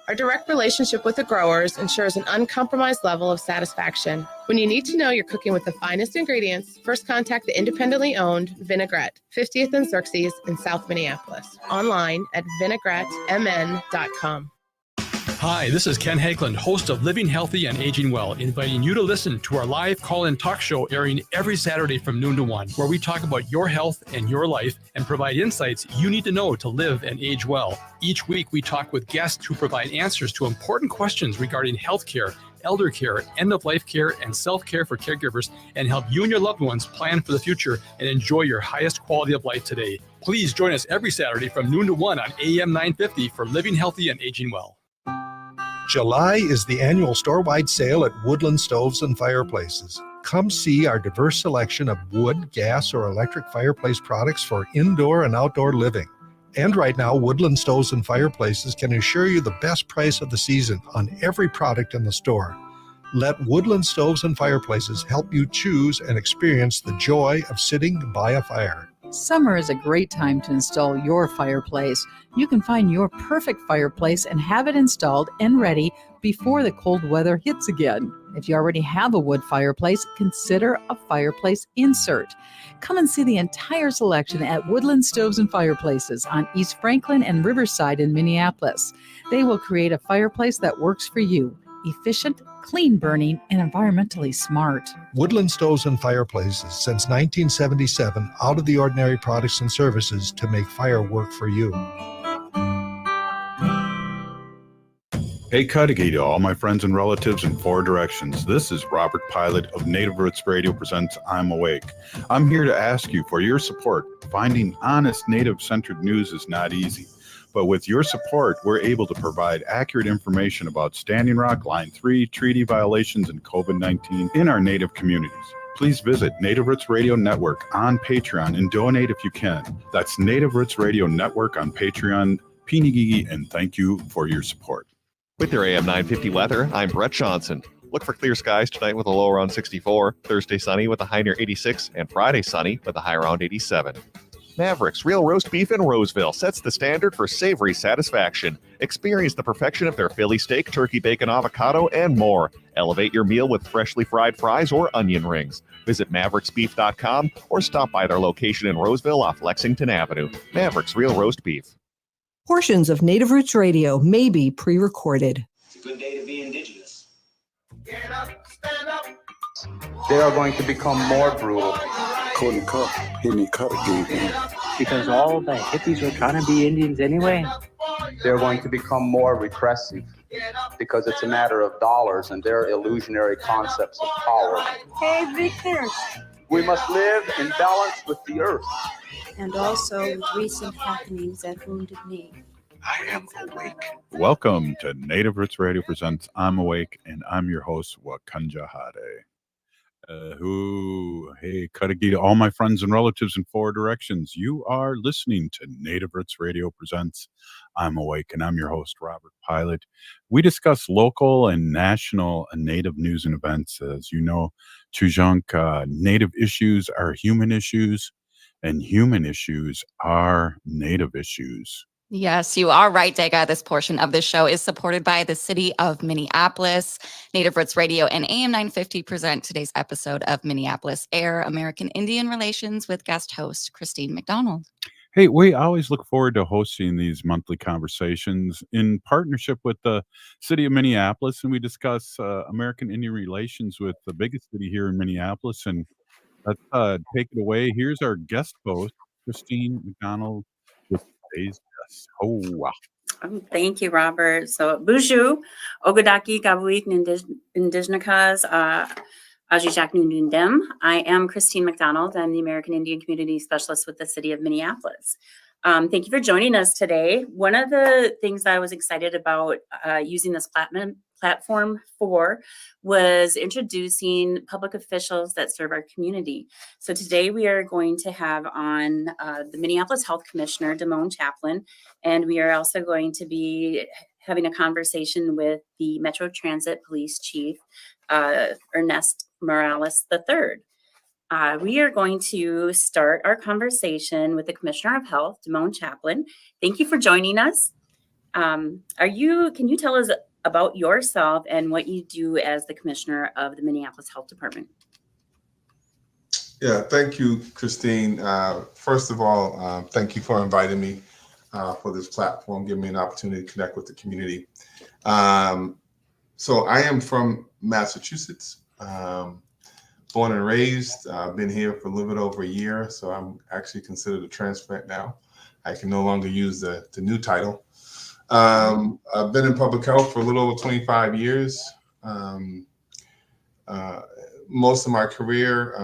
Our direct relationship with the growers ensures an uncompromised level of satisfaction. When you need to know you're cooking with the finest ingredients, first contact the independently owned Vinaigrette, 50th and Xerxes in South Minneapolis. Online at vinaigrettemn.com. Hi, this is Ken Hageland, host of Living Healthy and Aging Well, inviting you to listen to our live call-in talk show airing every Saturday from noon to 1, where we talk about your health and your life and provide insights you need to know to live and age well. Each week, we talk with guests who provide answers to important questions regarding healthcare, elder care, end-of-life care, and self-care for caregivers, and help you and your loved ones plan for the future and enjoy your highest quality of life today. Please join us every Saturday from noon to 1 on AM 950 for Living Healthy and Aging Well. July is the annual store-wide sale at Woodland Stoves and Fireplaces. Come see our diverse selection of wood, gas, or electric fireplace products for indoor and outdoor living. And right now, Woodland Stoves and Fireplaces can assure you the best price of the season on every product in the store. Let Woodland Stoves and Fireplaces help you choose and experience the joy of sitting by a fire. Summer is a great time to install your fireplace. You can find your perfect fireplace and have it installed and ready before the cold weather hits again. If you already have a wood fireplace, consider a fireplace insert. Come and see the entire selection at Woodland Stoves and Fireplaces on East Franklin and Riverside in Minneapolis. They will create a fireplace that works for you. Efficient, clean burning, and environmentally smart. Woodland Stoves and Fireplaces, since 1977, out of the ordinary products and services to make fire work for you. Hey, Cudahy to all my friends and relatives in four directions. This is Robert Pilot of Native Roots Radio presents I'm Awake. I'm here to ask you for your support. Finding honest Native-centered news is not easy. But with your support, we're able to provide accurate information about Standing Rock, Line 3, treaty violations, and COVID-19 in our Native communities. Please visit Native Roots Radio Network on Patreon and donate if you can. That's Native Roots Radio Network on Patreon. Pinigigi, and thank you for your support. With your AM 950 weather, I'm Brett Johnson. Look for clear skies tonight with a low around 64, Thursday sunny with a high near 86, and Friday sunny with a high around 87. Mavericks Real Roast Beef in Roseville sets the standard for savory satisfaction. Experience the perfection of their Philly steak, turkey bacon, avocado, and more. Elevate your meal with freshly fried fries or onion rings. Visit mavericksbeef.com or stop by their location in Roseville off Lexington Avenue. Mavericks Real Roast Beef. Portions of Native Roots Radio may be pre-recorded. It's a good day to be indigenous. Get up, stand up. They are going to become more brutal. Couldn't cut, hit me cut again. Because all the hippies were trying to be Indians anyway. They're going to become more repressive because it's a matter of dollars and their illusionary concepts of power. Hey, Victor. We must live in balance with the earth. And also with recent happenings that wounded me. I am awake. Welcome to Native Roots Radio presents I'm Awake, and I'm your host, Wakanja Hade. Hey, Cudahy to all my friends and relatives in four directions. You are listening to Native Roots Radio presents I'm Awake, and I'm your host, Robert Pilot. We discuss local and national Native news and events. As you know, Tujunk, Native issues are human issues, and human issues are Native issues. Yes, you are right, Dega. This portion of the show is supported by the city of Minneapolis. Native Roots Radio and AM 950 present today's episode of Minneapolis A.I.R, American Indian Relations, with guest host Christine McDonald. Hey, we always look forward to hosting these monthly conversations in partnership with the city of Minneapolis, and we discuss American Indian relations with the biggest city here in Minneapolis. And let's take it away. Here's our guest host, Christine McDonald, with today's guest. Oh, wow. Thank you, Robert. So, Bushu, Ogadaki, Gabuik, Indijnakas, Ajijak Nundundem. I am Christine McDonald. I'm the American Indian Community Specialist with the City of Minneapolis. Thank you for joining us today. One of the things I was excited about using this platform for was introducing public officials that serve our community. So today we are going to have on the Minneapolis Health Commissioner, Damōn Chaplin, and we are also going to be having a conversation with the Metro Transit Police Chief, Ernest III. We are going to start our conversation with the Commissioner of Health, Damōn Chaplin. Thank you for joining us. Can you tell us about yourself and what you do as the commissioner of the Minneapolis Health Department? Yeah, thank you, Christine. First of all, thank you for inviting me for this platform, giving me an opportunity to connect with the community. So I am from Massachusetts, born and raised. I've been here for a little bit over a year, so I'm actually considered a transplant now. I can no longer use the new title. I've been in public health for a little over 25 years. Most of my career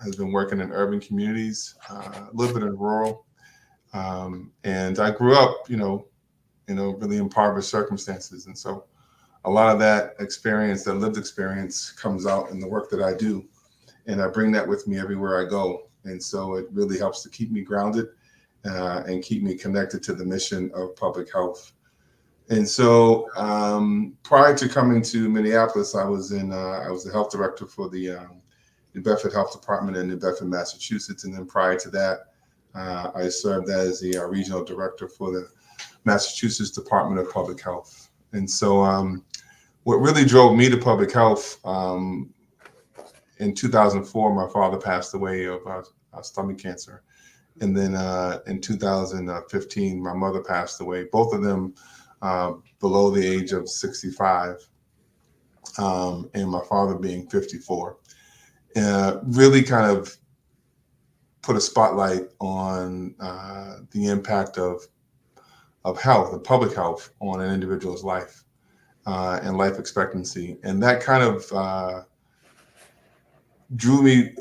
has been working in urban communities, a little bit in rural. And I grew up, really impoverished circumstances. And so a lot of that experience, that lived experience, comes out in the work that I do. And I bring that with me everywhere I go. And so it really helps to keep me grounded and keep me connected to the mission of public health. And so prior to coming to Minneapolis, I was the health director for the New Bedford Health Department in New Bedford, Massachusetts. And then prior to that, I served as the regional director for the Massachusetts Department of Public Health. And so what really drove me to public health, in 2004, my father passed away of stomach cancer. And then in 2015, my mother passed away, both of them below the age of 65, and my father being 54. Really kind of put a spotlight on the impact of health, of public health, on an individual's life and life expectancy. And that kind of drew me,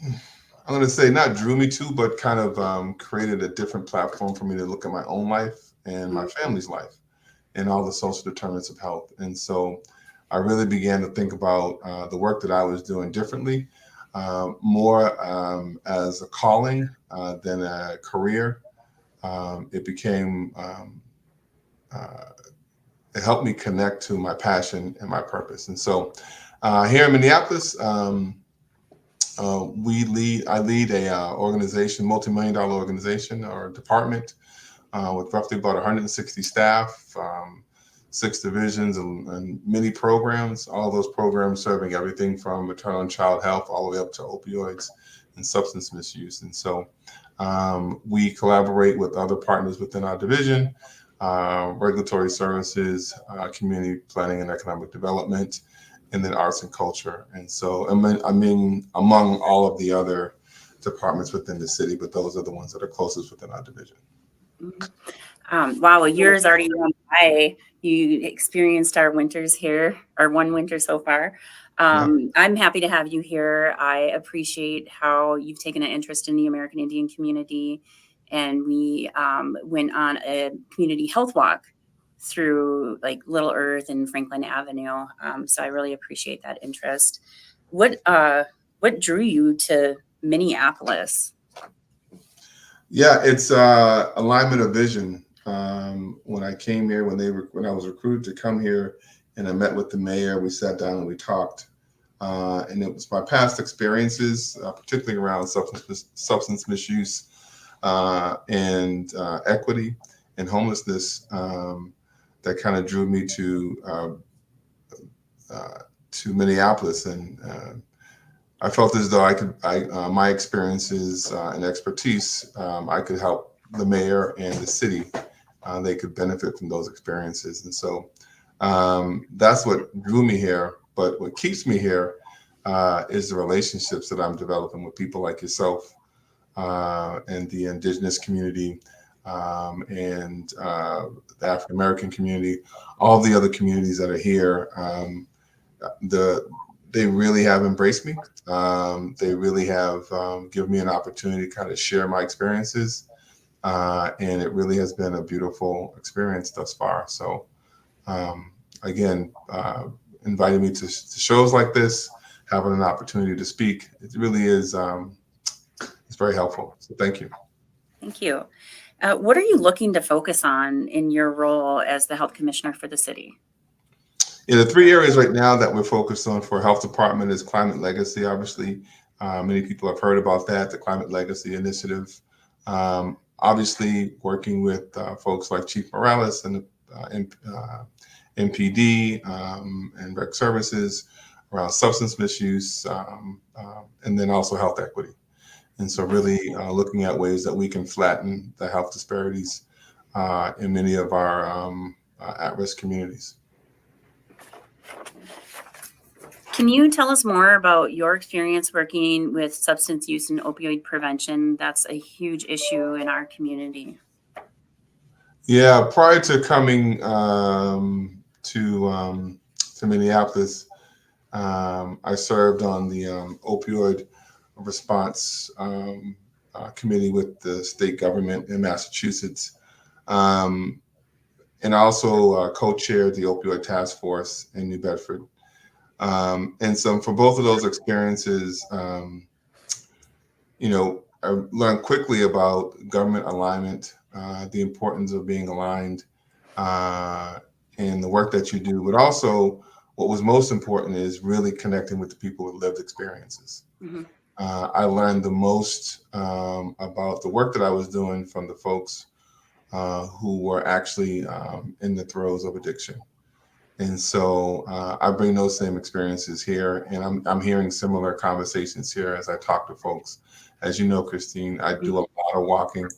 I'm going to say not drew me to, but kind of created a different platform for me to look at my own life and my family's life and all the social determinants of health. And so I really began to think about the work that I was doing differently, more as a calling than a career. It became, it helped me connect to my passion and my purpose. And so here in Minneapolis, I lead a organization, multi-million-dollar organization or department with roughly about 160 staff, 6 divisions and many programs, all those programs serving everything from maternal and child health all the way up to opioids and substance misuse. And so we collaborate with other partners within our division, regulatory services, community planning and economic development, and then arts and culture. And so I mean, among all of the other departments within the city, but those are the ones that are closest within our division. Wow, a year has already gone by. You experienced our winters here, our one winter so far. I'm happy to have you here. I appreciate how you've taken an interest in the American Indian community. And we went on a community health walk through like Little Earth and Franklin Avenue. So I really appreciate that interest. What drew you to Minneapolis? Yeah, it's alignment of vision. When I came here, when I was recruited to come here, and I met with the mayor, we sat down and we talked. And it was my past experiences, particularly around substance misuse and equity and homelessness, that kind of drew me to Minneapolis. And I felt as though my experiences and expertise, I could help the mayor and the city. They could benefit from those experiences. And so that's what drew me here. But what keeps me here is the relationships that I'm developing with people like yourself and the indigenous community and the African American community, all the other communities that are here. They really have embraced me. They really have given me an opportunity to kind of share my experiences. And it really has been a beautiful experience thus far. So again, inviting me to shows like this, having an opportunity to speak, it really is, it's very helpful. So thank you. Thank you. What are you looking to focus on in your role as the health commissioner for the city? Yeah, the 3 areas right now that we're focused on for health department is climate legacy. Obviously, many people have heard about that, the Climate Legacy Initiative. Obviously, working with folks like Chief Morales and MPD and Rec Services around substance misuse, and then also health equity. And so really looking at ways that we can flatten the health disparities in many of our at-risk communities. Can you tell us more about your experience working with substance use and opioid prevention? That's a huge issue in our community. Yeah, prior to coming to Minneapolis, I served on the opioid response committee with the state government in Massachusetts, and I also co-chaired the opioid task force in New Bedford. And so for both of those experiences, you know, I learned quickly about government alignment, the importance of being aligned in the work that you do, but also what was most important is really connecting with the people with lived experiences. Mm-hmm. I learned the most about the work that I was doing from the folks who were actually in the throes of addiction. And so I bring those same experiences here, and I'm hearing similar conversations here as I talk to folks. As you know, Christine, I do a lot of walking,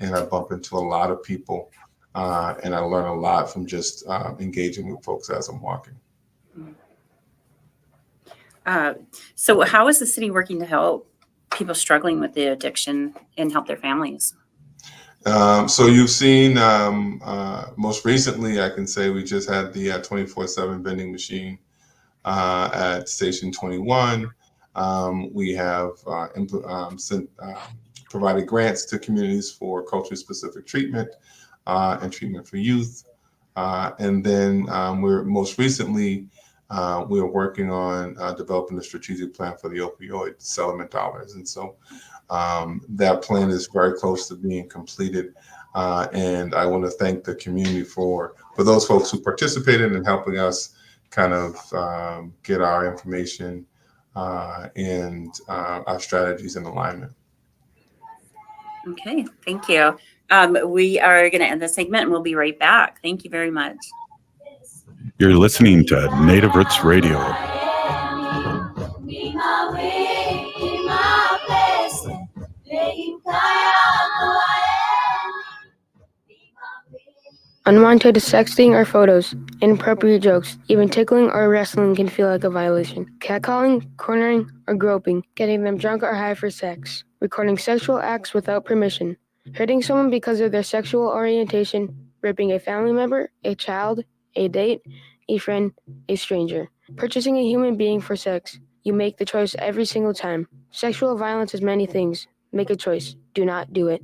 and I bump into a lot of people, and I learn a lot from just engaging with folks as I'm walking. So how is the city working to help people struggling with the addiction and help their families? So you've seen, most recently, I can say we just had the 24/7 vending machine at Station 21. We have provided grants to communities for culturally specific treatment and treatment for youth. And then we're most recently, we are working on developing a strategic plan for the opioid settlement dollars. And so that plan is very close to being completed. And I want to thank the community for those folks who participated in helping us kind of get our information and our strategies in alignment. Okay, thank you. We are going to end the segment and we'll be right back. Thank you very much. You're listening to Native Roots Radio. Unwanted sexting or photos, inappropriate jokes, even tickling or wrestling can feel like a violation. Catcalling, cornering, or groping, getting them drunk or high for sex, recording sexual acts without permission, hurting someone because of their sexual orientation, raping a family member, a child, a date, a friend, a stranger, purchasing a human being for sex. You make the choice every single time. Sexual violence is many things. Make a choice. Do not do it.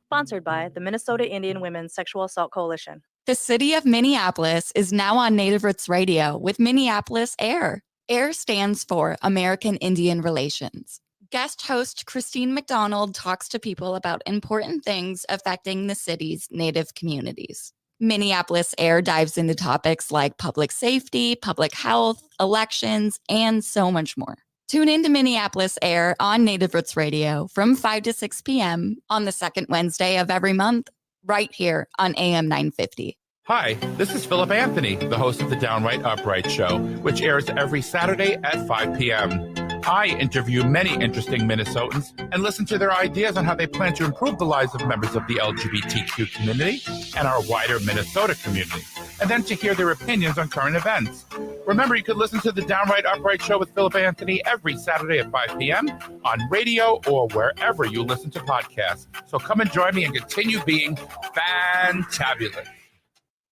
Sponsored by the Minnesota Indian Women's Sexual Assault Coalition. The city of Minneapolis is now on Native Roots Radio with Minneapolis A.I.R. A.I.R stands for American Indian Relations. Guest host Christine McDonald talks to people about important things affecting the city's Native communities. Minneapolis A.I.R dives into topics like public safety, public health, elections, and so much more. Tune in to Minneapolis A.I.R on Native Roots Radio from 5 to 6 p.m. on the second Wednesday of every month, right here on AM 950. Hi, this is Philip Anthony, the host of the Downright Upright Show, which airs every Saturday at 5 p.m. I interview many interesting Minnesotans and listen to their ideas on how they plan to improve the lives of members of the LGBTQ community and our wider Minnesota community, and then to hear their opinions on current events. Remember, you can listen to the Downright Upright Show with Philip Anthony every Saturday at 5 p.m. on radio or wherever you listen to podcasts. So come and join me and continue being fantabulous.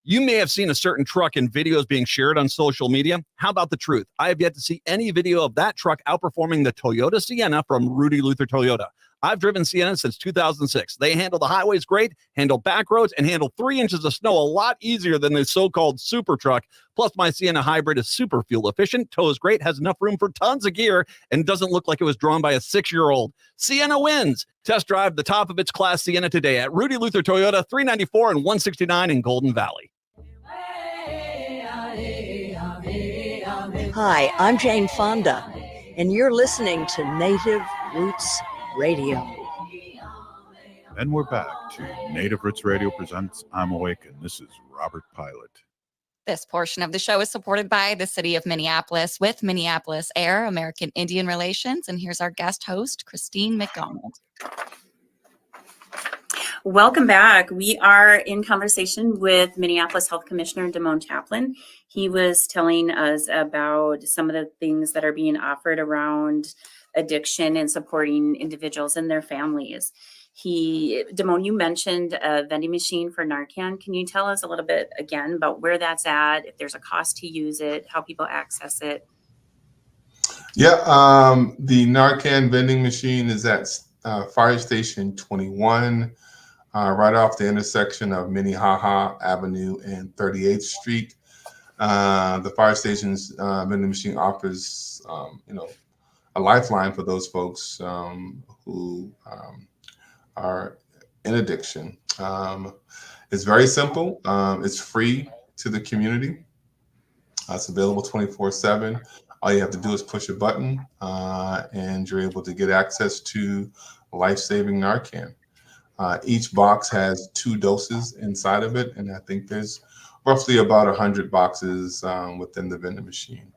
You may have seen a certain truck in videos being shared on social media. How about the truth? I have yet to see any video of that truck outperforming the Toyota Sienna from Rudy Luther Toyota. I've driven Sienna since 2006. They handle the highways great, handle back roads, and handle 3 inches of snow a lot easier than the so-called super truck. Plus, my Sienna Hybrid is super fuel efficient, tows great, has enough room for tons of gear, and doesn't look like it was drawn by a 6-year-old. Sienna wins. Test drive the top of its class Sienna today at Rudy Luther Toyota, 394 and 169 in Golden Valley. Hi, I'm Jane Fonda, and you're listening to Native Roots Radio. And we're back to Native Roots Radio presents I'm Awake, and this is Robert Pilot. This portion of the show is supported by the City of Minneapolis with Minneapolis A.I.R, American Indian Relations. And here's our guest host, Christine McDonald. Welcome back. We are in conversation with Minneapolis Health Commissioner Damōn Chaplin. He was telling us about some of the things that are being offered around addiction and supporting individuals and their families. Damōn, you mentioned a vending machine for Narcan. Can you tell us a little bit again about where that's at, if there's a cost to use it, how people access it? Yeah, the Narcan vending machine is at Fire Station 21, right off the intersection of Minnehaha Avenue and 38th Street. The fire station's vending machine offers, a lifeline for those folks who are in addiction. It's very simple. It's free to the community. It's available 24/7. All you have to do is push a button and you're able to get access to life-saving Narcan. Each box has 2 doses inside of it, and I think there's roughly about 100 boxes within the vending machine.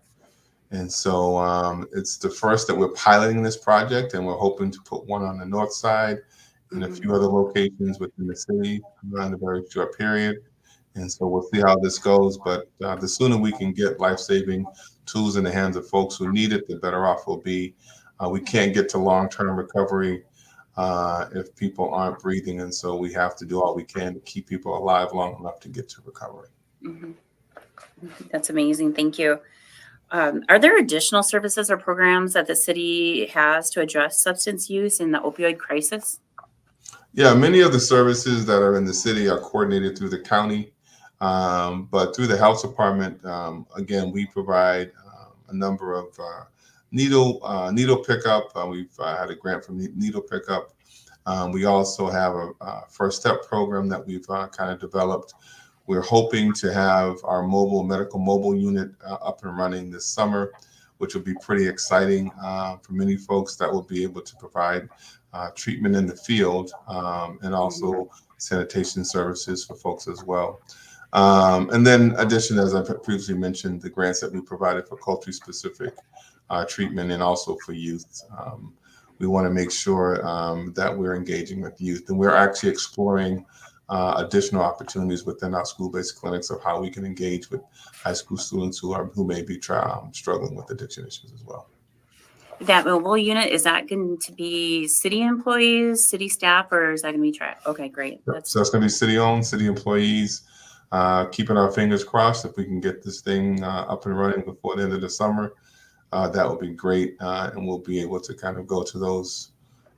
And so it's the first that we're piloting this project, and we're hoping to put one on the north side and a few other locations within the city in a very short period. And so we'll see how this goes, but the sooner we can get life-saving tools in the hands of folks who need it, the better off we'll be. We can't get to long-term recovery if people aren't breathing, and so we have to do all we can to keep people alive long enough to get to recovery. Mm-hmm. That's amazing. Thank you. Are there additional services or programs that the city has to address substance use in the opioid crisis? Yeah, many of the services that are in the city are coordinated through the county, but through the health department, again, we provide a number of needle pickup. We've had a grant from Needle Pickup. We also have a First Step program that we've kind of developed. We're hoping to have our medical mobile unit up and running this summer, which will be pretty exciting for many folks that will be able to provide treatment in the field and also sanitation services for folks as well. And then addition, as I previously mentioned, the grants that we provided for culture-specific treatment and also for youth. We want to make sure that we're engaging with youth, and we're actually exploring additional opportunities within our school-based clinics of how we can engage with high school students who may be struggling with addiction issues as well. That mobile unit, is that going to be city employees, city staff, or is that going to be Okay, great. So that's going to be city-owned, city employees. Keeping our fingers crossed if we can get this thing up and running before the end of the summer. That would be great, and we'll be able to kind of go to those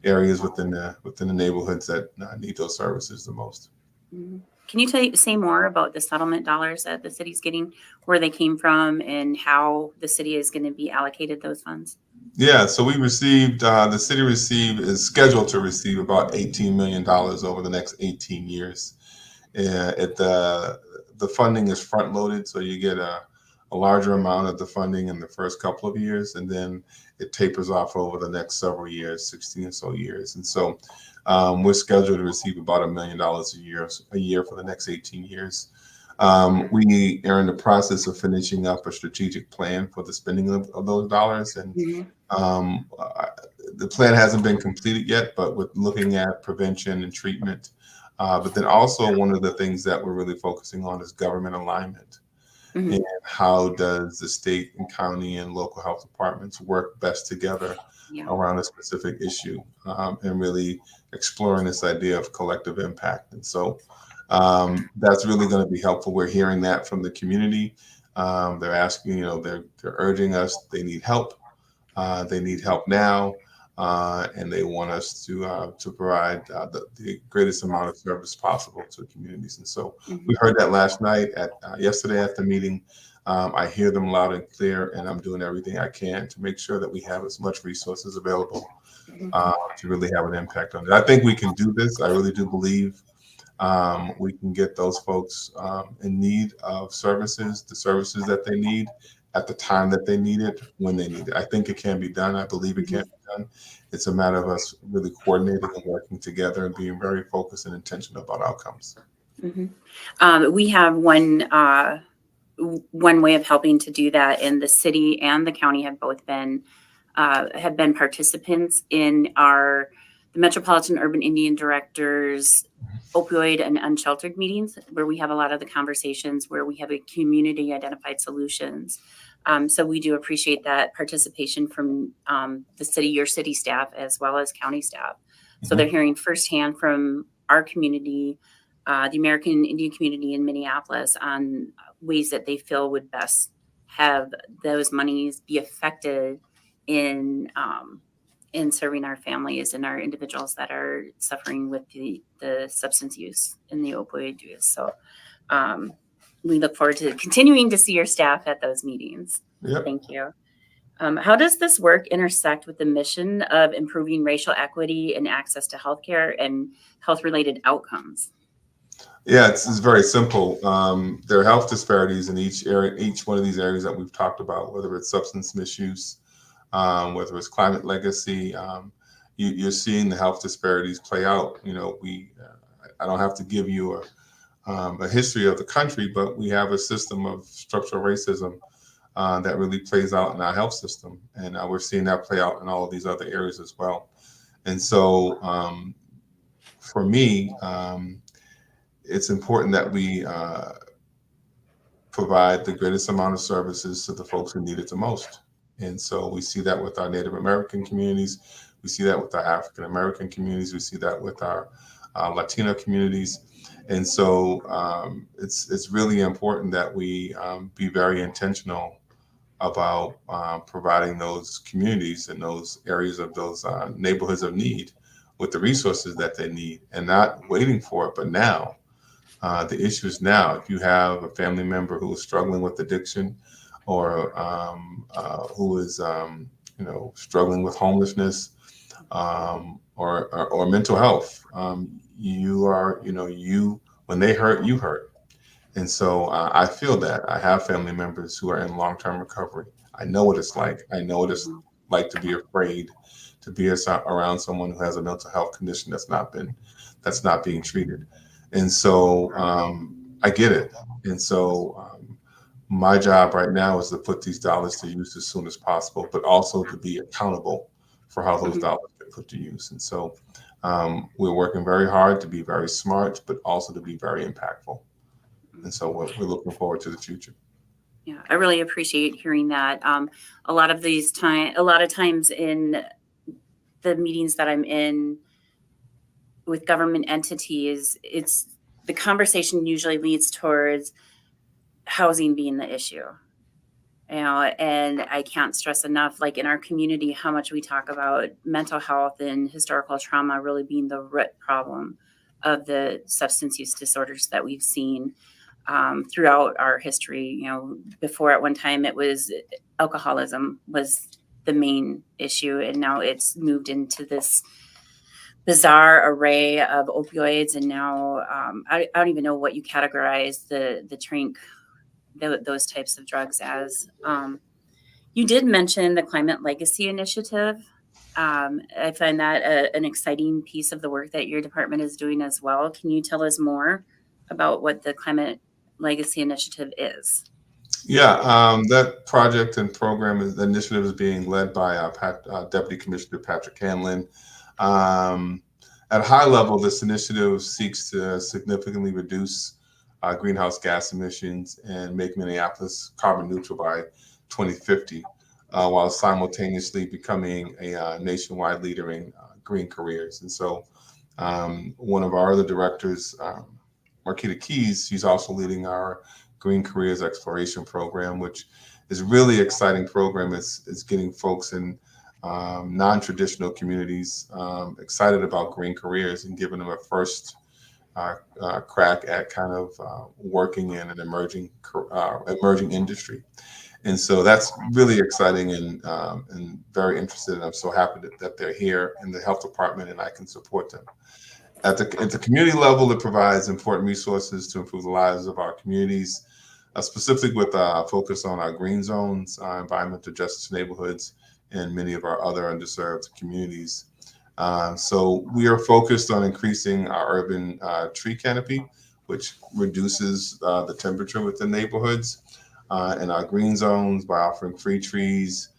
areas within the neighborhoods that need those services the most. Mm-hmm. Can you say more about the settlement dollars that the city's getting, where they came from, and how the city is going to be allocated those funds? Yeah, so we received, the city is scheduled to receive about $18 million over the next 18 years. The funding is front loaded, so you get a larger amount of the funding in the first couple of years, and then it tapers off over the next several years, 16 or so years. And so we're scheduled to receive about $1 million a year for the next 18 years. We are in the process of finishing up a strategic plan for the spending of those dollars. And the plan hasn't been completed yet, but with looking at prevention and treatment. But then also one of the things that we're really focusing on is government alignment. Mm-hmm. And how does the state and county and local health departments work best together around a specific issue, and really exploring this idea of collective impact. And so that's really going to be helpful. We're hearing that from the community. They're asking, they're urging us, they need help. They need help now. And they want us to provide the greatest amount of service possible to communities. And so we heard that yesterday at the meeting. I hear them loud and clear, and I'm doing everything I can to make sure that we have as much resources available to really have an impact on it. I think we can do this. I really do believe we can get those folks in need of services, the services that they need at the time that they need it, when they need it. I think it can be done. I believe it can be done. It's a matter of us really coordinating and working together and being very focused and intentional about outcomes. We have one way of helping to do that, and the city and the county have both been participants in the Metropolitan Urban Indian Directors opioid and unsheltered meetings, where we have a lot of the conversations where we have a community identified solutions. So we do appreciate that participation from the city, your city staff, as well as county staff. So they're hearing firsthand from our community, the American Indian community in Minneapolis, on ways that they feel would best have those monies be affected in serving our families and our individuals that are suffering with the substance use and the opioid use. So we look forward to continuing to see your staff at those meetings. Yep. Thank you. How does this work intersect with the mission of improving racial equity and access to healthcare and health-related outcomes? Yeah, it's very simple. There are health disparities in each one of these areas that we've talked about, whether it's substance misuse, whether it's climate legacy. You're seeing the health disparities play out. I don't have to give you a history of the country, but we have a system of structural racism that really plays out in our health system. And we're seeing that play out in all of these other areas as well. And so for me, it's important that we provide the greatest amount of services to the folks who need it the most. And so we see that with our Native American communities. We see that with our African American communities. We see that with our Latino communities. And so it's really important that we be very intentional about providing those communities and those areas of those neighborhoods of need with the resources that they need, and not waiting for it, but now. The issue is now. If you have a family member who is struggling with addiction, or who is struggling with homelessness, or mental health, when they hurt, you hurt. And so I feel that. I have family members who are in long-term recovery. I know what it's like. I know what it's like to be afraid to be around someone who has a mental health condition that's not being treated. And so I get it. And so my job right now is to put these dollars to use as soon as possible, but also to be accountable for how those dollars get put to use. And so we're working very hard to be very smart, but also to be very impactful. And so we're looking forward to the future. Yeah, I really appreciate hearing that. A lot of times in the meetings that I'm in with government entities, the conversation usually leads towards housing being the issue. And I can't stress enough, like in our community, how much we talk about mental health and historical trauma really being the root problem of the substance use disorders that we've seen throughout our history. Before at one time it was alcoholism was the main issue, and now it's moved into this bizarre array of opioids. And now I don't even know what you categorize the drink, those types of drugs as. You did mention the Climate Legacy Initiative. I find that an exciting piece of the work that your department is doing as well. Can you tell us more about what the Climate Legacy Initiative is? Yeah, that project and program, the initiative is being led by Deputy Commissioner Patrick Hanlon. At a high level, this initiative seeks to significantly reduce greenhouse gas emissions and make Minneapolis carbon neutral by 2050, while simultaneously becoming a nationwide leader in green careers. And so one of our other directors, Marquita Keys, she's also leading our Green Careers Exploration Program, which is a really exciting program. It's getting folks in non-traditional communities excited about green careers and giving them a first crack at kind of working in an emerging industry. And so that's really exciting and very interested. And I'm so happy that they're here in the health department and I can support them. At the community level, it provides important resources to improve the lives of our communities, specifically with focus on our green zones, environmental justice neighborhoods, and many of our other underserved communities. So we are focused on increasing our urban tree canopy, which reduces the temperature within neighborhoods, and our green zones by offering free trees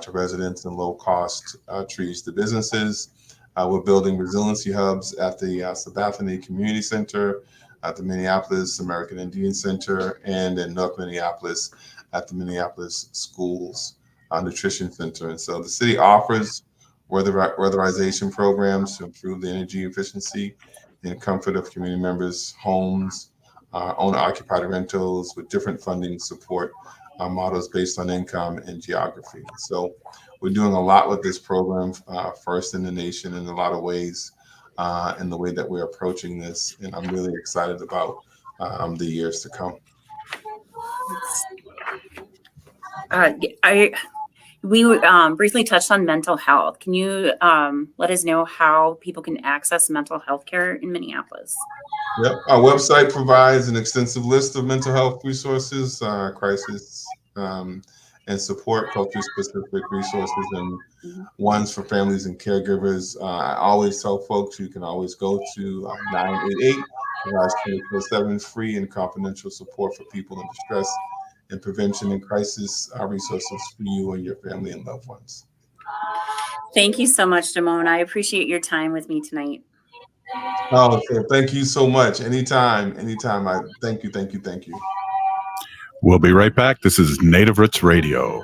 to residents and low-cost trees to businesses. We're building resiliency hubs at the Sabathani Community Center, at the Minneapolis American Indian Center, and in North Minneapolis at the Minneapolis Schools Nutrition Center. And so the city offers weatherization programs to improve the energy efficiency and comfort of community members' homes, owner-occupied rentals with different funding support models based on income and geography. So we're doing a lot with this program, first in the nation in a lot of ways, in the way that we're approaching this. And I'm really excited about the years to come. We briefly touched on mental health. Can you let us know how people can access mental health care in Minneapolis? Yep. Our website provides an extensive list of mental health resources, crisis and support, culture-specific resources, and ones for families and caregivers. I always tell folks you can always go to 988, provides 24/7 free and confidential support for people in distress and prevention and crisis resources for you and your family and loved ones. Thank you so much, Damōn. I appreciate your time with me tonight. Oh, thank you so much. Anytime. I thank you. We'll be right back. This is Native Roots Radio.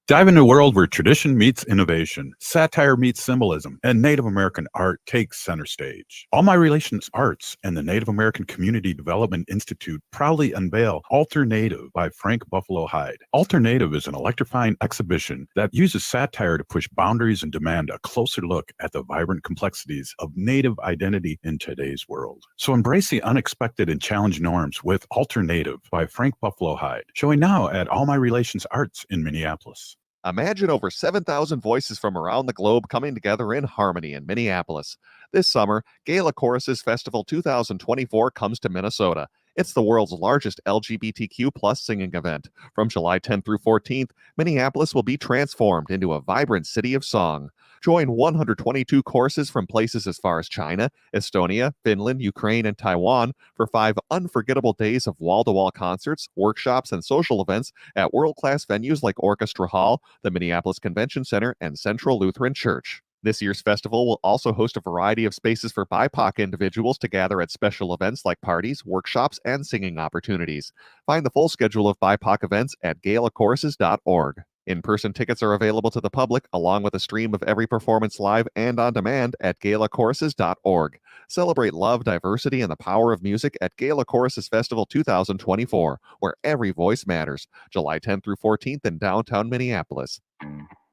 Dive into a world where tradition meets innovation, satire meets symbolism, and Native American art takes center stage. All My Relations Arts and the Native American Community Development Institute proudly unveil Alter Native by Frank Buffalo Hyde. Alter Native is an electrifying exhibition that uses satire to push boundaries and demand a closer look at the vibrant complexities of Native identity in today's world. So embrace the unexpected and challenge norms with Alter Native by Frank Buffalo Hyde, showing now at All My Relations Arts in Minneapolis. Imagine over 7,000 voices from around the globe coming together in harmony in Minneapolis. This summer, Gala Choruses Festival 2024 comes to Minnesota. It's the world's largest LGBTQ+ singing event. From July 10th through 14th, Minneapolis will be transformed into a vibrant city of song. Join 122 choruses from places as far as China, Estonia, Finland, Ukraine, and Taiwan for 5 unforgettable days of wall-to-wall concerts, workshops, and social events at world-class venues like Orchestra Hall, the Minneapolis Convention Center, and Central Lutheran Church. This year's festival will also host a variety of spaces for BIPOC individuals to gather at special events like parties, workshops, and singing opportunities. Find the full schedule of BIPOC events at galachoruses.org. In-person tickets are available to the public, along with a stream of every performance live and on demand at galachoruses.org. Celebrate love, diversity, and the power of music at Gala Choruses Festival 2024, where every voice matters. July 10th through 14th in downtown Minneapolis.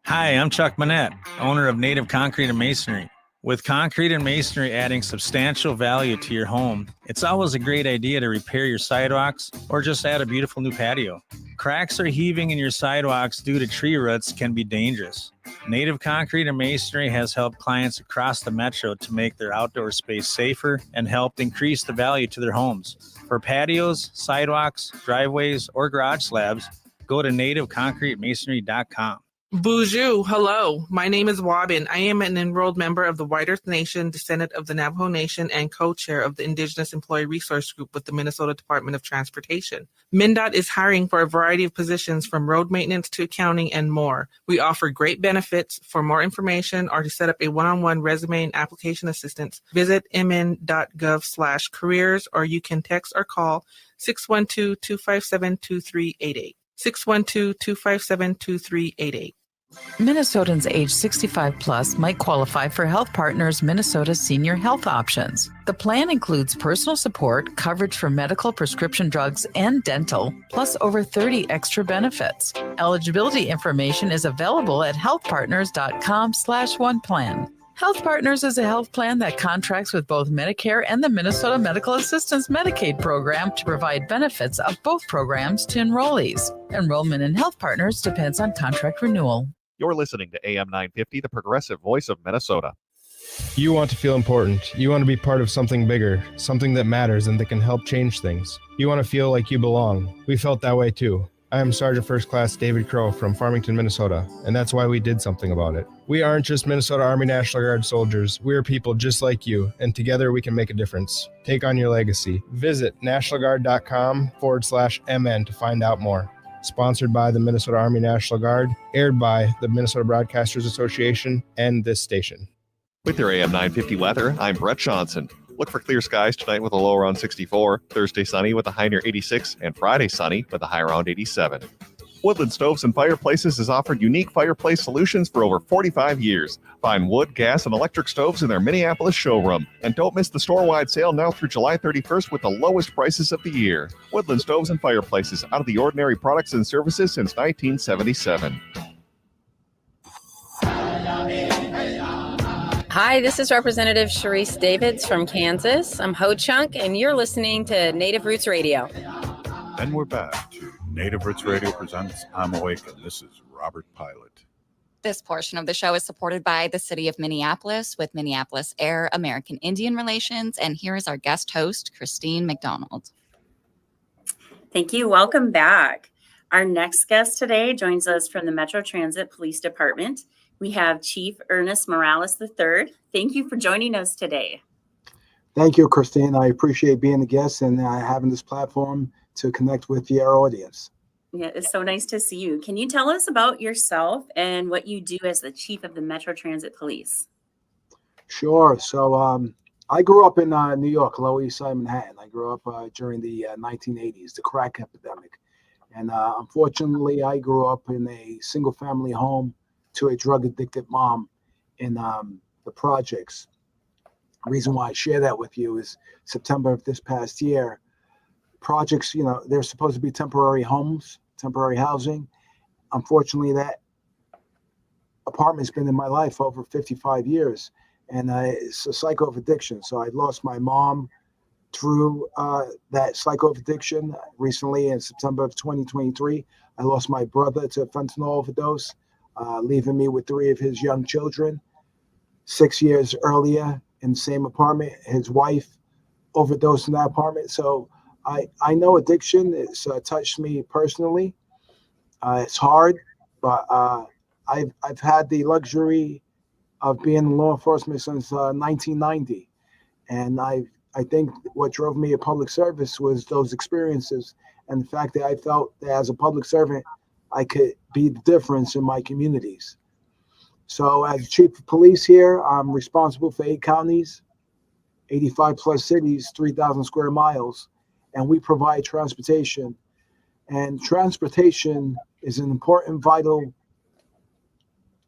Hi, I'm Chuck Manette, owner of Native Concrete and Masonry. With concrete and masonry adding substantial value to your home, it's always a great idea to repair your sidewalks or just add a beautiful new patio. Cracks or heaving in your sidewalks due to tree roots can be dangerous. Native Concrete and Masonry has helped clients across the metro to make their outdoor space safer and helped increase the value to their homes. For patios, sidewalks, driveways, or garage slabs, go to nativeconcretemasonry.com. Bonjour, hello. My name is Wabin. I am an enrolled member of the White Earth Nation, descendant of the Navajo Nation, and co-chair of the Indigenous Employee Resource Group with the Minnesota Department of Transportation. MnDOT is hiring for a variety of positions from road maintenance to accounting and more. We offer great benefits. For more information or to set up a one-on-one resume and application assistance, visit mn.gov/careers, or you can text or call 612-257-2388. 612-257-2388. Minnesotans age 65 plus might qualify for Health Partners Minnesota Senior Health Options. The plan includes personal support, coverage for medical, prescription drugs, and dental, plus over 30 extra benefits. Eligibility information is available at healthpartners.com/oneplan. Health Partners is a health plan that contracts with both Medicare and the Minnesota Medical Assistance Medicaid program to provide benefits of both programs to enrollees. Enrollment in Health Partners depends on contract renewal. You're listening to AM 950, the progressive voice of Minnesota. You want to feel important. You want to be part of something bigger, something that matters and that can help change things. You want to feel like you belong. We felt that way too. I am Sergeant First Class David Crow from Farmington, Minnesota, and that's why we did something about it. We aren't just Minnesota Army National Guard soldiers. We are people just like you, and together we can make a difference. Take on your legacy. Visit nationalguard.com/MN to find out more. Sponsored by the Minnesota Army National Guard, aired by the Minnesota Broadcasters Association and this station. With your AM 950 weather, I'm Brett Johnson. Look for clear skies tonight with a low around 64, Thursday sunny with a high near 86, and Friday sunny with a high around 87. Woodland Stoves and Fireplaces has offered unique fireplace solutions for over 45 years. Find wood, gas, and electric stoves in their Minneapolis showroom. And don't miss the store-wide sale now through July 31st with the lowest prices of the year. Woodland Stoves and Fireplaces, out of the ordinary products and services since 1977. Hi, this is Representative Sharice Davids from Kansas. I'm Ho Chunk, and you're listening to Native Roots Radio. And we're back to Native Roots Radio presents I'm Awake, and this is Robert Pilot. This portion of the show is supported by the city of Minneapolis with Minneapolis A.I.R, American Indian Relations. And here is our guest host, Christine McDonald. Thank you. Welcome back. Our next guest today joins us from the Metro Transit Police Department. We have Chief Ernest Morales III. Thank you for joining us today. Thank you, Christine. I appreciate being the guest and having this platform to connect with our audience. Yeah, it's so nice to see you. Can you tell us about yourself and what you do as the Chief of the Metro Transit Police? Sure. So I grew up in New York, Lower East Side, Manhattan. I grew up during the 1980s, the crack epidemic. And unfortunately, I grew up in a single-family home to a drug-addicted mom in the projects. The reason why I share that with you is September of this past year, projects, they're supposed to be temporary homes, temporary housing. Unfortunately, that apartment's been in my life over 55 years, and it's a cycle of addiction. So I lost my mom through that cycle of addiction. Recently, in September of 2023, I lost my brother to a fentanyl overdose, leaving me with 3 of his young children. 6 years earlier, in the same apartment, his wife overdosed in that apartment. So I know addiction. It's touched me personally. It's hard, but I've had the luxury of being in law enforcement since 1990, and I think what drove me to public service was those experiences and the fact that I felt that as a public servant, I could be the difference in my communities. So as chief of police here, I'm responsible for 8 counties, 85 plus cities, 3,000 square miles, and we provide transportation. And transportation is an important, vital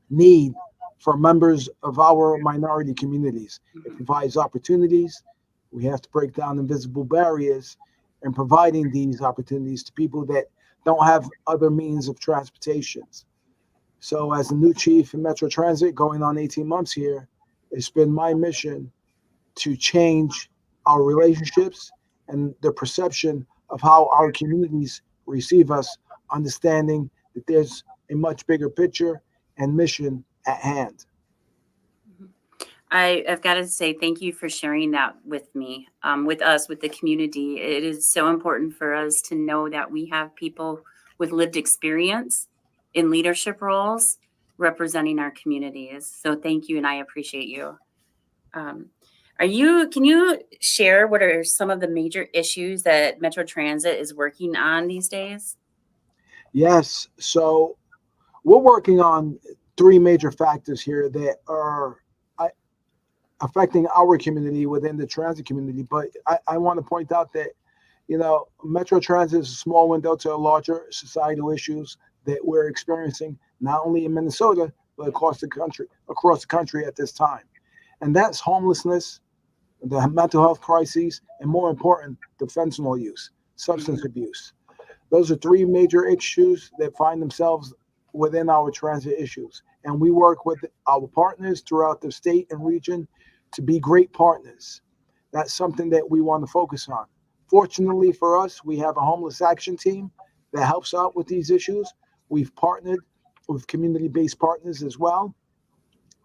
need for members of our minority communities. It provides opportunities. We have to break down invisible barriers and providing these opportunities to people that don't have other means of transportation. So as a new chief in Metro Transit, going on 18 months here, it's been my mission to change our relationships and the perception of how our communities receive us, understanding that there's a much bigger picture and mission at hand. I've got to say thank you for sharing that with me, with us, with the community. It is so important for us to know that we have people with lived experience in leadership roles representing our communities. So thank you, and I appreciate you. Can you share what are some of the major issues that Metro Transit is working on these days? Yes. So we're working on 3 major factors here that are affecting our community within the transit community. But I want to point out that, Metro Transit is a small window to larger societal issues that we're experiencing, not only in Minnesota, but across the country at this time. And that's homelessness, the mental health crises, and more important, the fentanyl use, substance abuse. Those are 3 major issues that find themselves within our transit issues. And we work with our partners throughout the state and region to be great partners. That's something that we want to focus on. Fortunately for us, we have a homeless action team that helps out with these issues. We've partnered with community-based partners as well.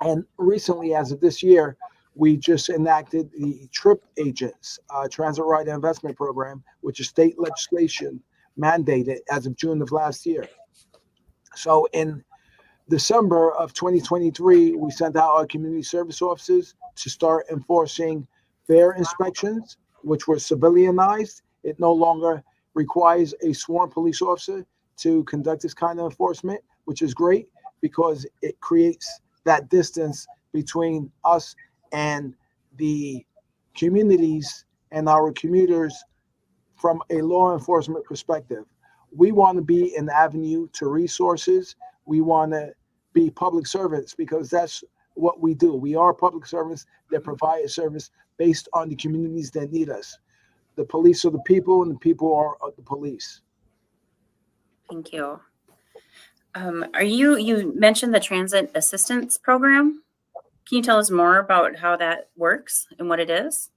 And recently, as of this year, we just enacted the TRIP Agents, Transit Rider Investment Program, which is state legislation mandated as of June of last year. So in December of 2023, we sent out our community service officers to start enforcing fare inspections, which were civilianized. It no longer requires a sworn police officer to conduct this kind of enforcement, which is great because it creates that distance between us and the communities and our commuters from a law enforcement perspective. We want to be an avenue to resources. We want to be public servants because that's what we do. We are public servants that provide a service based on the communities that need us. The police are the people, and the people are the police. Thank you. You mentioned the transit assistance program. Can you tell us more about how that works and what it is?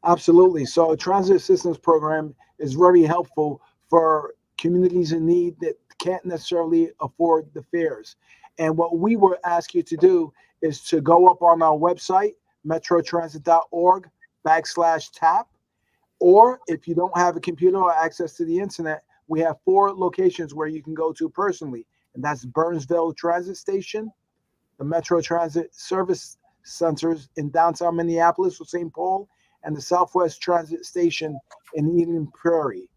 Absolutely. So a transit assistance program is very helpful for communities in need that can't necessarily afford the fares. And what we would ask you to do is to go up on our website, metrotransit.org/tap. Or if you don't have a computer or access to the internet, we have 4 locations where you can go to personally. And that's Burnsville Transit Station, the Metro Transit Service Centers in downtown Minneapolis with St. Paul, and the Southwest Transit Station in Eden Prairie.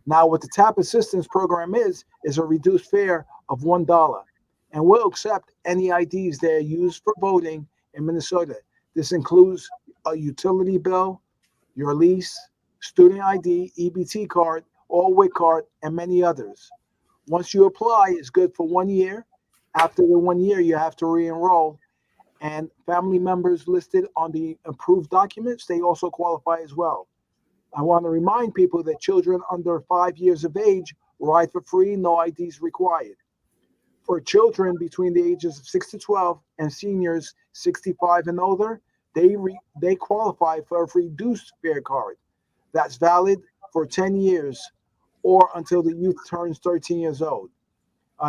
Now, what the TAP Assistance Program is a reduced fare of $1. And we'll accept any IDs that are used for voting in Minnesota. This includes a utility bill, your lease, student ID, EBT card, or WIC card, and many others. Once you apply, it's good for 1 year. After the 1 year, you have to re-enroll. And family members listed on the approved documents, they also qualify as well. I want to remind people that children under 5 years of age ride for free, no IDs required. For children between the ages of 6 to 12 and seniors 65 and older, they qualify for a reduced fare card. That's valid for 10 years or until the youth turns 13 years old.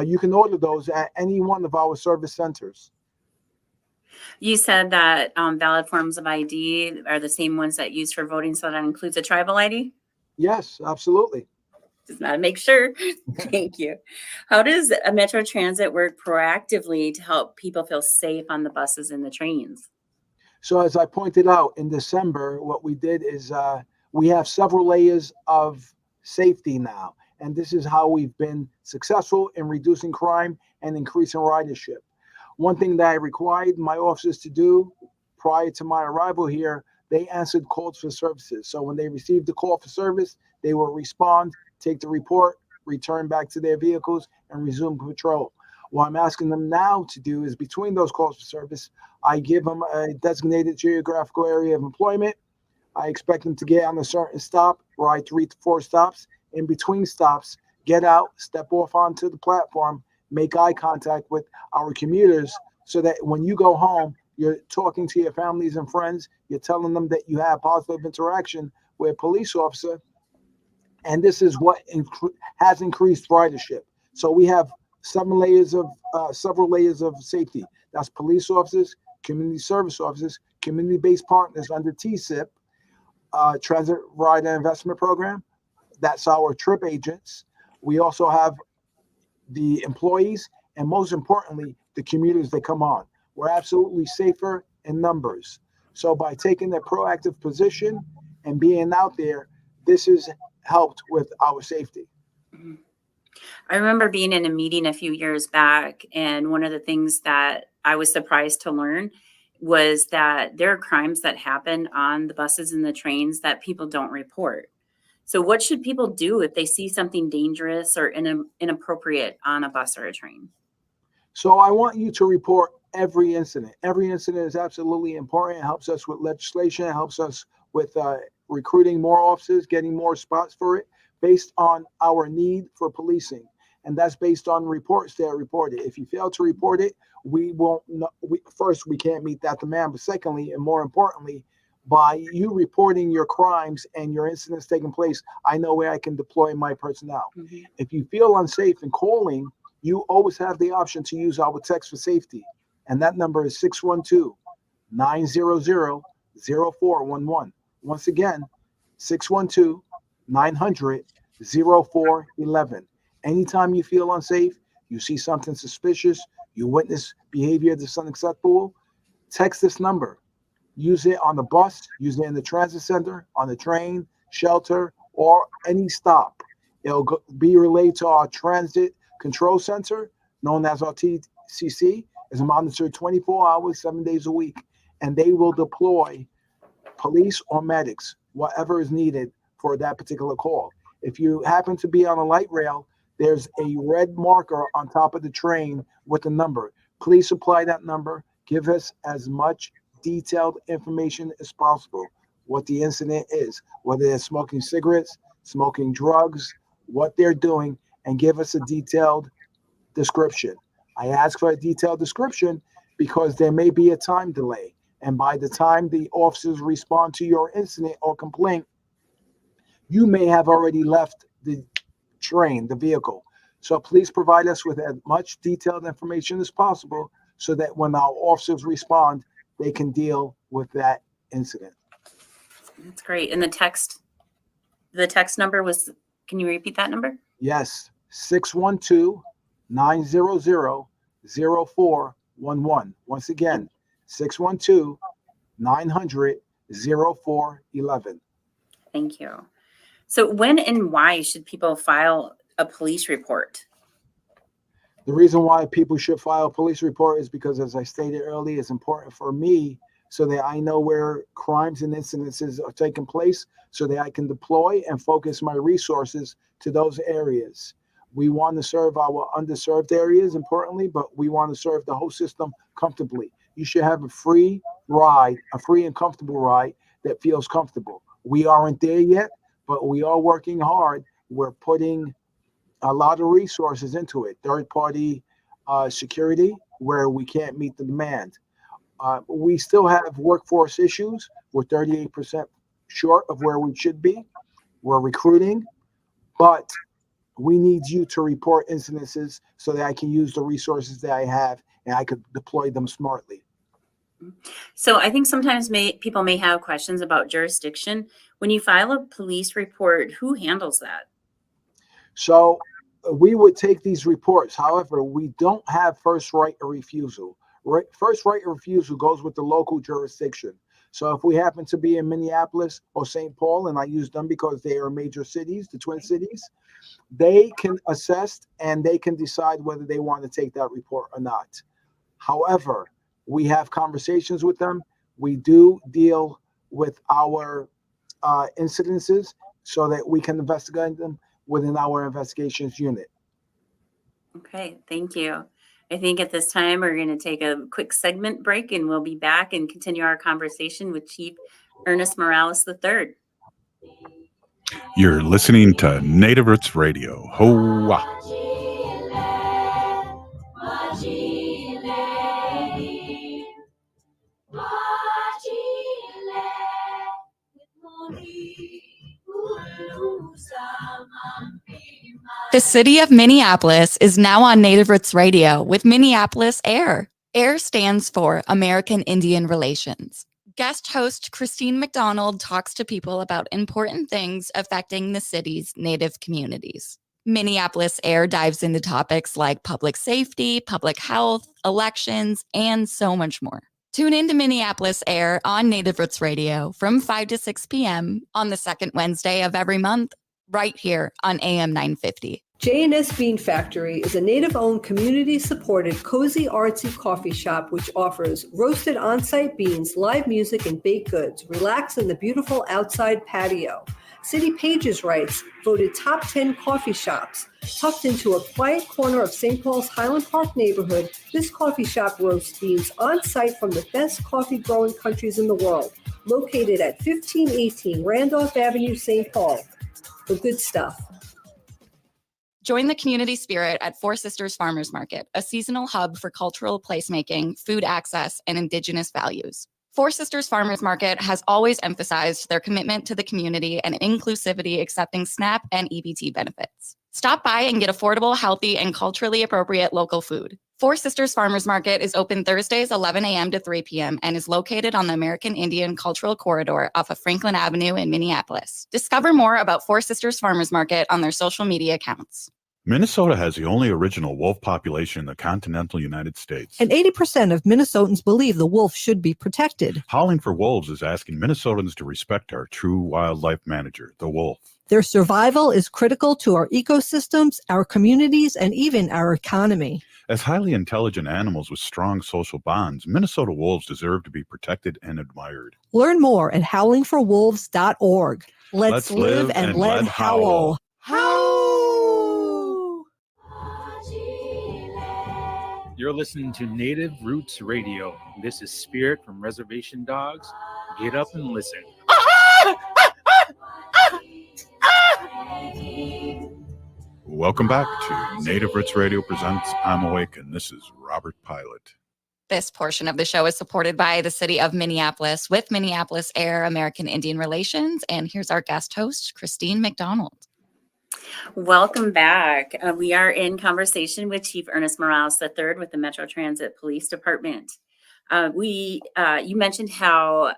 You can order those at any one of our service centers. You said that valid forms of ID are the same ones that used for voting, so that includes a tribal ID? Yes, absolutely. Just want to make sure. Thank you. How does a Metro Transit work proactively to help people feel safe on the buses and the trains? So as I pointed out in December, what we did is we have several layers of safety now. And this is how we've been successful in reducing crime and increasing ridership. One thing that I required my officers to do prior to my arrival here, they answered calls for services. So when they received the call for service, they will respond, take the report, return back to their vehicles, and resume patrol. What I'm asking them now to do is between those calls for service, I give them a designated geographical area of employment. I expect them to get on a certain stop, ride 3 to 4 stops. In between stops, get out, step off onto the platform, make eye contact with our commuters so that when you go home, you're talking to your families and friends, you're telling them that you have positive interaction with a police officer. And this is what has increased ridership. So we have several layers of safety. That's police officers, community service officers, community-based partners under TSIP, Transit Rider Investment Program. That's our TRIP agents. We also have the employees, and most importantly, the commuters that come on. We're absolutely safer in numbers. So by taking a proactive position and being out there, this has helped with our safety. I remember being in a meeting a few years back, and one of the things that I was surprised to learn was that there are crimes that happen on the buses and the trains that people don't report. So what should people do if they see something dangerous or inappropriate on a bus or a train? So I want you to report every incident. Every incident is absolutely important. It helps us with legislation. It helps us with recruiting more officers, getting more spots for it, based on our need for policing. And that's based on reports that are reported. If you fail to report it, we won't know. First, we can't meet that demand. But secondly, and more importantly, by you reporting your crimes and your incidents taking place, I know where I can deploy my personnel. If you feel unsafe in calling, you always have the option to use our text for safety. And that number is 612-900-0411. Once again, 612-900-0411. Anytime you feel unsafe, you see something suspicious, you witness behavior that's unacceptable, text this number. Use it on the bus, use it in the transit center, on the train, shelter, or any stop. It'll be relayed to our transit control center, known as our TCC. It's monitored 24 hours, 7 days a week, and they will deploy police or medics, whatever is needed for that particular call. If you happen to be on a light rail, there's a red marker on top of the train with a number. Please supply that number. Give us as much detailed information as possible. What the incident is, whether they're smoking cigarettes, smoking drugs, what they're doing, and give us a detailed description. I ask for a detailed description because there may be a time delay. And by the time the officers respond to your incident or complaint, you may have already left the train, the vehicle. So please provide us with as much detailed information as possible so that when our officers respond, they can deal with that incident. That's great. And the text number was, can you repeat that number? Yes, 612-900-0411. Once again, 612-900-0411. Thank you. So when and why should people file a police report? The reason why people should file a police report is because, as I stated earlier, it's important for me so that I know where crimes and incidences are taking place so that I can deploy and focus my resources to those areas. We want to serve our underserved areas, importantly, but we want to serve the whole system comfortably. You should have a free ride, a free and comfortable ride that feels comfortable. We aren't there yet, but we are working hard. We're putting a lot of resources into it. Third-party security where we can't meet the demand. We still have workforce issues. We're 38% short of where we should be. We're recruiting, but we need you to report incidences so that I can use the resources that I have and I could deploy them smartly. So I think sometimes people may have questions about jurisdiction. When you file a police report, who handles that? So we would take these reports. However, we don't have first right of refusal. First right of refusal goes with the local jurisdiction. So if we happen to be in Minneapolis or St. Paul, and I use them because they are major cities, the Twin Cities, they can assess and they can decide whether they want to take that report or not. However, we have conversations with them. We do deal with our incidences so that we can investigate them within our investigations unit. Okay, thank you. I think at this time we're going to take a quick segment break and we'll be back and continue our conversation with Chief Ernest Morales III. You're listening to Native Roots Radio. Hoa. The city of Minneapolis is now on Native Roots Radio with Minneapolis A.I.R. A.I.R stands for American Indian Relations. Guest host Christine McDonald talks to people about important things affecting the city's Native communities. Minneapolis A.I.R dives into topics like public safety, public health, elections, and so much more. Tune in to Minneapolis A.I.R on Native Roots Radio from 5 to 6 p.m. on the second Wednesday of every month, right here on AM 950. J&S Bean Factory is a Native-owned, community-supported, cozy, artsy coffee shop which offers roasted on-site beans, live music, and baked goods. Relax in the beautiful outside patio. City Pages writes, voted top 10 coffee shops. Tucked into a quiet corner of St. Paul's Highland Park neighborhood, this coffee shop roasts beans on-site from the best coffee-growing countries in the world. Located at 1518 Randolph Avenue, St. Paul. The good stuff. Join the community spirit at Four Sisters Farmers Market, a seasonal hub for cultural placemaking, food access, and Indigenous values. Four Sisters Farmers Market has always emphasized their commitment to the community and inclusivity, accepting SNAP and EBT benefits. Stop by and get affordable, healthy, and culturally appropriate local food. Four Sisters Farmers Market is open Thursdays 11 a.m. to 3 p.m. and is located on the American Indian Cultural Corridor off of Franklin Avenue in Minneapolis. Discover more about Four Sisters Farmers Market on their social media accounts. Minnesota has the only original wolf population in the continental United States. And 80% of Minnesotans believe the wolf should be protected. Howling for Wolves is asking Minnesotans to respect our true wildlife manager, the wolf. Their survival is critical to our ecosystems, our communities, and even our economy. As highly intelligent animals with strong social bonds, Minnesota wolves deserve to be protected and admired. Learn more at howlingforwolves.org. Let's live and let howl. You're listening to Native Roots Radio. This is Spirit from Reservation Dogs. Get up and listen. Welcome back to Native Roots Radio presents I'm Awake, and this is Robert Pilot. This portion of the show is supported by the city of Minneapolis with Minneapolis A.I.R, American Indian Relations. And here's our guest host, Christine McDonald. Welcome back. We are in conversation with Chief Ernest Morales III with the Metro Transit Police Department. You mentioned how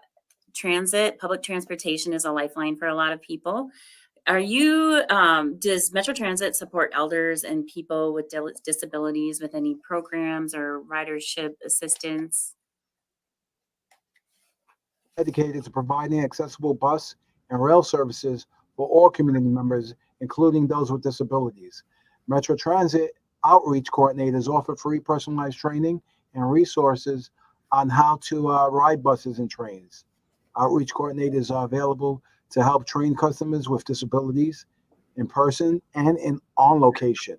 public transportation is a lifeline for a lot of people. Does Metro Transit support elders and people with disabilities with any programs or ridership assistance? Dedicated to providing accessible bus and rail services for all community members, including those with disabilities. Metro Transit outreach coordinators offer free personalized training and resources on how to ride buses and trains. Outreach coordinators are available to help train customers with disabilities in person and on location.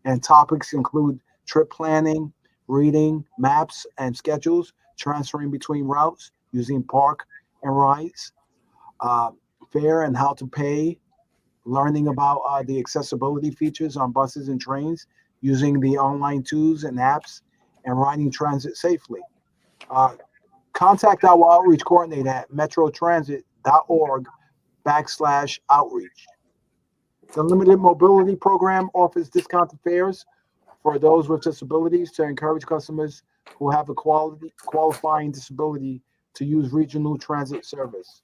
And topics include trip planning, reading maps and schedules, transferring between routes, using park and rides, fare and how to pay, learning about the accessibility features on buses and trains, using the online tools and apps, and riding transit safely. Contact our outreach coordinator at metrotransit.org/outreach. The Limited Mobility Program offers discounted fares for those with disabilities to encourage customers who have a qualifying disability to use regional transit service.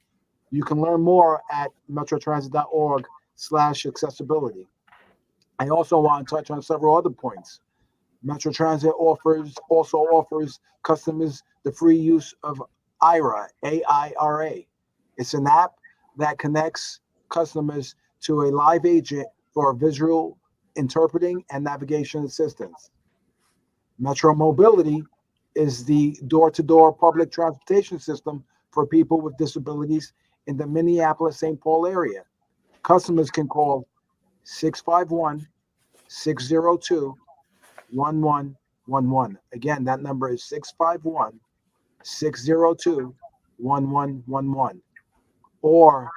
You can learn more at metrotransit.org/accessibility. I also want to touch on several other points. Metro Transit also offers customers the free use of A.I.R, A-I-R-A. It's an app that connects customers to a live agent for visual interpreting and navigation assistance. Metro Mobility is the door-to-door public transportation system for people with disabilities in the Minneapolis-St. Paul area. Customers can call 651-602-1111. Again, that number is 651-602-1111 or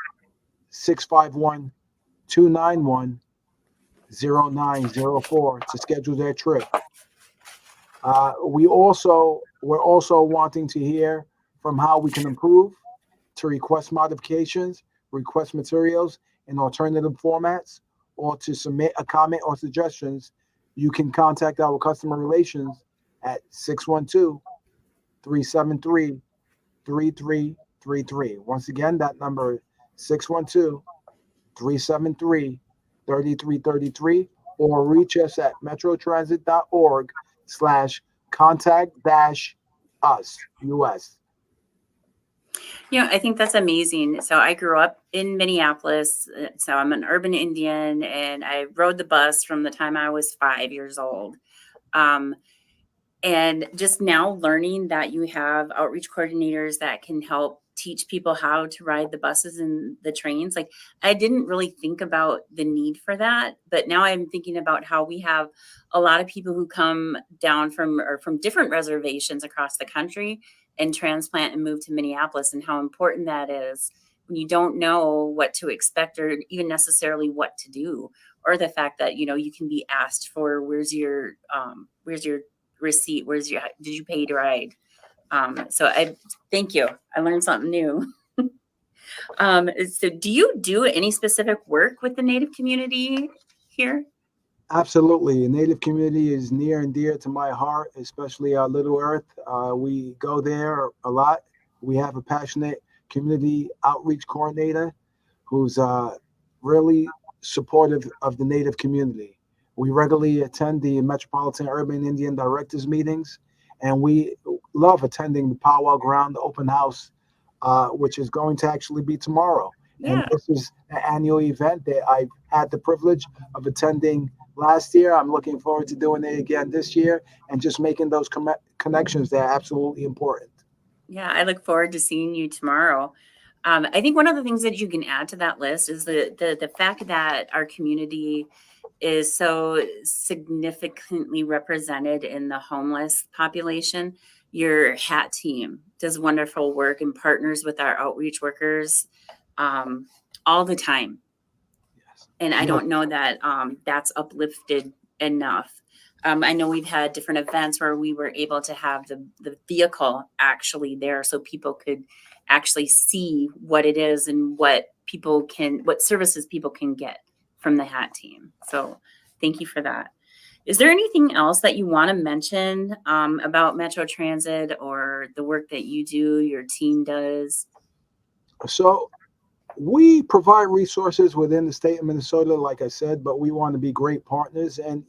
651-291-0904 to schedule their trip. We're also wanting to hear from how we can improve, to request modifications, request materials in alternative formats, or to submit a comment or suggestions. You can contact our customer relations at 612-373-3333. Once again, that number is 612-373-3333, or reach us at metrotransit.org/contact-us US. I think that's amazing. So I grew up in Minneapolis. So I'm an urban Indian, and I rode the bus from the time I was 5 years old. And just now learning that you have outreach coordinators that can help teach people how to ride the buses and the trains. Like, I didn't really think about the need for that, but now I'm thinking about how we have a lot of people who come down from different reservations across the country and transplant and move to Minneapolis, and how important that is when you don't know what to expect or even necessarily what to do, or the fact that, you can be asked for, where's your receipt? Did you pay to ride? So I thank you. I learned something new. So do you do any specific work with the Native community here? Absolutely. Native community is near and dear to my heart, especially our Little Earth. We go there a lot. We have a passionate community outreach coordinator who's really supportive of the Native community. We regularly attend the Metropolitan Urban Indian Directors meetings, and we love attending the Powwow Ground open house, which is going to actually be tomorrow. And this is an annual event that I've had the privilege of attending last year. I'm looking forward to doing it again this year and just making those connections that are absolutely important. Yeah, I look forward to seeing you tomorrow. I think one of the things that you can add to that list is the fact that our community is so significantly represented in the homeless population. Your HAT team does wonderful work and partners with our outreach workers all the time. And I don't know that that's uplifted enough. I know we've had different events where we were able to have the vehicle actually there so people could actually see what it is and what services people can get from the HAT team. So thank you for that. Is there anything else that you want to mention about Metro Transit or the work that you do, your team does? So we provide resources within the state of Minnesota, like I said, but we want to be great partners. And,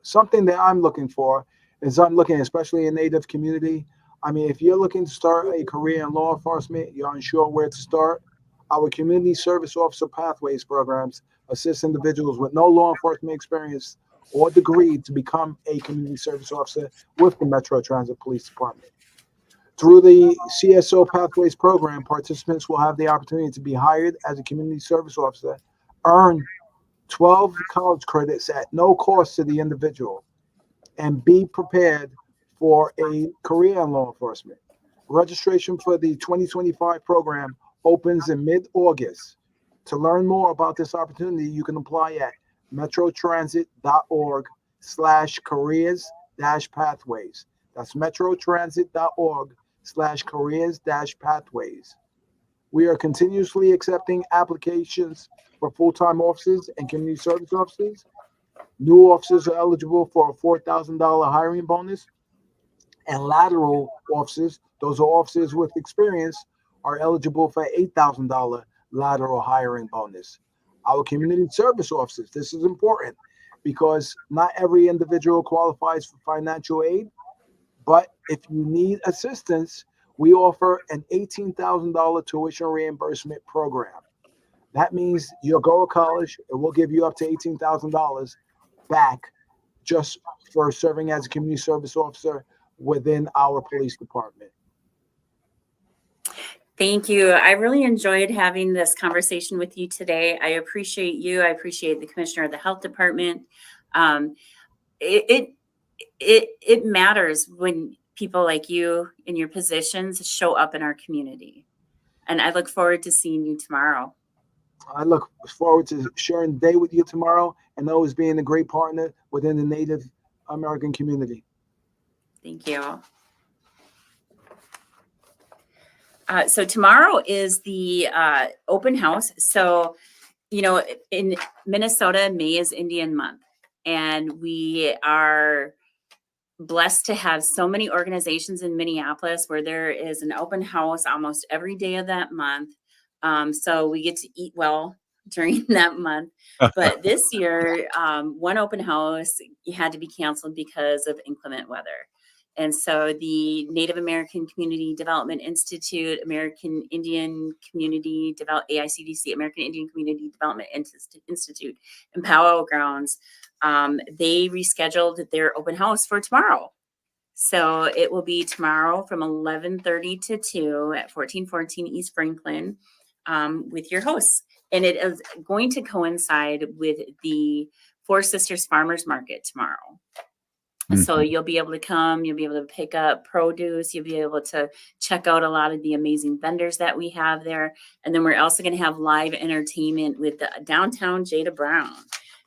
something that I'm looking for is especially in Native community. I mean, if you're looking to start a career in law enforcement, you're unsure where to start, our community service officer pathways programs assist individuals with no law enforcement experience or degree to become a community service officer with the Metro Transit Police Department. Through the CSO Pathways program, participants will have the opportunity to be hired as a community service officer, earn 12 college credits at no cost to the individual, and be prepared for a career in law enforcement. Registration for the 2025 program opens in mid-August. To learn more about this opportunity, you can apply at metrotransit.org/careers-pathways. That's metrotransit.org/careers-pathways. We are continuously accepting applications for full-time officers and community service officers. New officers are eligible for a $4,000 hiring bonus, and lateral officers, those are officers with experience, are eligible for $8,000 lateral hiring bonus. Our community service officers, this is important because not every individual qualifies for financial aid, but if you need assistance, we offer an $18,000 tuition reimbursement program. That means you'll go to college and we'll give you up to $18,000 back just for serving as a community service officer within our police department. Thank you. I really enjoyed having this conversation with you today. I appreciate you. I appreciate the commissioner of the health department. It matters when people like you in your positions show up in our community. And I look forward to seeing you tomorrow. I look forward to sharing the day with you tomorrow and always being a great partner within the Native American community. Thank you. So tomorrow is the open house. So, in Minnesota, May is Indian Month. And we are blessed to have so many organizations in Minneapolis where there is an open house almost every day of that month. So we get to eat well during that month. But this year, one open house had to be canceled because of inclement weather. And so the Native American Community Development Institute, American Indian Community AICDC, American Indian Community Development Institute, and Powwow Grounds, they rescheduled their open house for tomorrow. So it will be tomorrow from 11:30 to 2 at 1414 East Franklin with your hosts. And it is going to coincide with the Four Sisters Farmers Market tomorrow. So you'll be able to come, you'll be able to pick up produce, you'll be able to check out a lot of the amazing vendors that we have there. And then we're also going to have live entertainment with the downtown Jada Brown.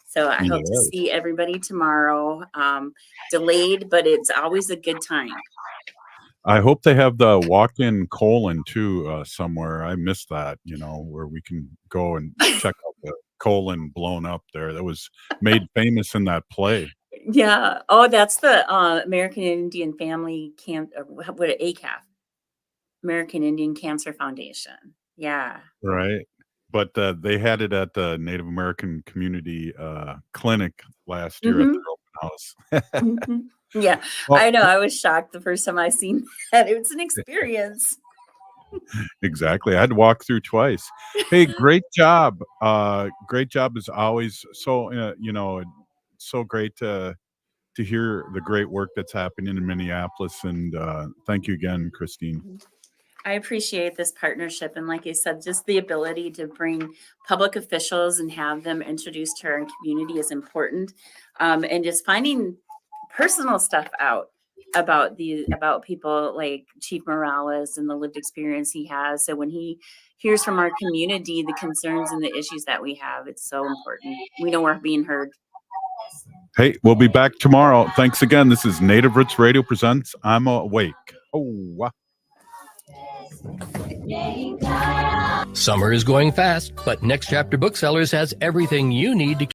So I hope to see everybody tomorrow. Delayed, but it's always a good time. I hope they have the walk-in colon too somewhere. I missed that, where we can go and check out colon blown up there. That was made famous in that play. Yeah. Oh, that's the American Indian Family ACAF, American Indian Cancer Foundation. Yeah. Right. But they had it at the Native American Community Clinic last year at their open house. Mhm. Yeah, Well, I know. I was shocked the first time I seen that. It was an experience. exactly. I had to walk through twice. Hey, great job. Great job as always. So, so great to hear the great work that's happening in Minneapolis. And thank you again, Christine. I appreciate this partnership. And like I said, just the ability to bring public officials and have them introduced to our community is important. And just finding personal stuff out about people like Chief Morales and the lived experience he has. So when he hears from our community, the concerns and the issues that we have, it's so important. We know we're being heard. Hey, we'll be back tomorrow. Thanks again. This is Native Roots Radio presents I'm Awake. Oh, wow. Summer is going fast, but Next Chapter Booksellers has everything you need to